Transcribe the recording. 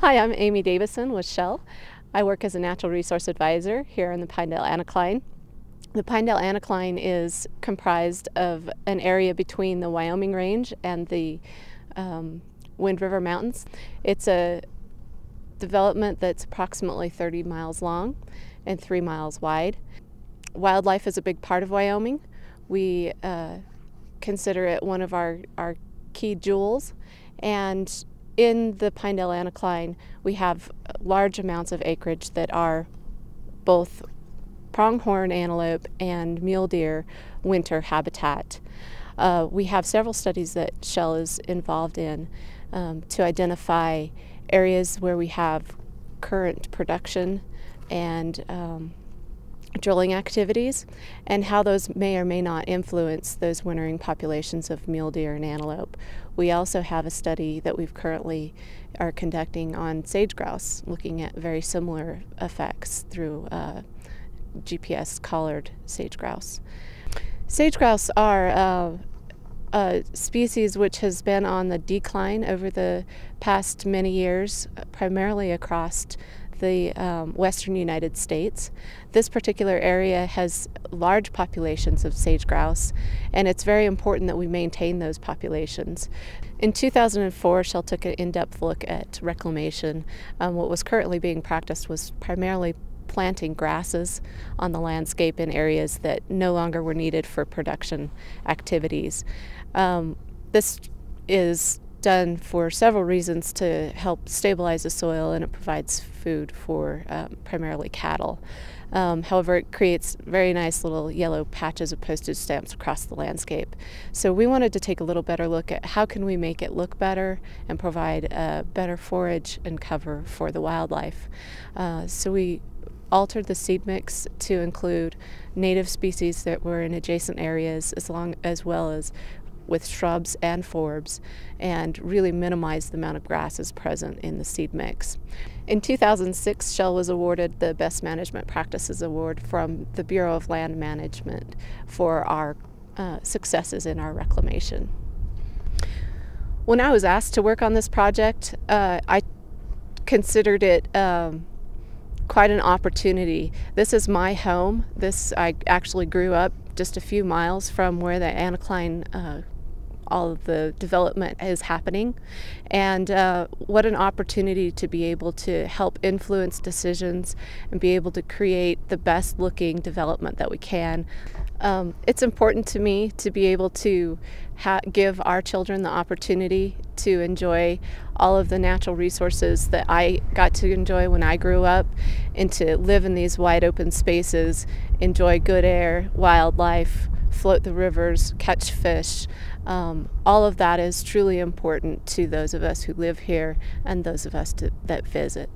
Hi, I'm Aimee Davison with Shell. I work as a natural resource advisor here in the Pinedale anticline. The Pinedale anticline is comprised of an area between the Wyoming Range and the Wind River Mountains. It's a development that's approximately 30 miles long and 3 miles wide. Wildlife is a big part of Wyoming. We consider it one of our key jewels, and in the Pinedale anticline we have large amounts of acreage that are both pronghorn antelope and mule deer winter habitat. We have several studies that Shell is involved in to identify areas where we have current production and drilling activities, and how those may or may not influence those wintering populations of mule deer and antelope. We also have a study that we've currently are conducting on sage grouse, looking at very similar effects through GPS collared sage grouse. Sage grouse are a species which has been on the decline over the past many years, primarily across the western United States. This particular area has large populations of sage grouse, and it's very important that we maintain those populations. In 2004, Shell took an in-depth look at reclamation. What was currently being practiced was primarily planting grasses on the landscape in areas that no longer were needed for production activities. This is done for several reasons to help stabilize the soil, and it provides food for primarily cattle. However, it creates very nice little yellow patches of postage stamps across the landscape. So we wanted to take a little better look at how can we make it look better and provide better forage and cover for the wildlife. So we altered the seed mix to include native species that were in adjacent areas, as well as with shrubs and forbs, and really minimize the amount of grasses present in the seed mix. In 2006, Shell was awarded the Best Management Practices Award from the Bureau of Land Management for our successes in our reclamation. When I was asked to work on this project, I considered it quite an opportunity. This is my home. I actually grew up just a few miles from where the anticline all of the development is happening, and what an opportunity to be able to help influence decisions and be able to create the best looking development that we can. It's important to me to be able to give our children the opportunity to enjoy all of the natural resources that I got to enjoy when I grew up, and to live in these wide open spaces, enjoy good air, wildlife, float the rivers, catch fish. All of that is truly important to those of us who live here and those of us that visit.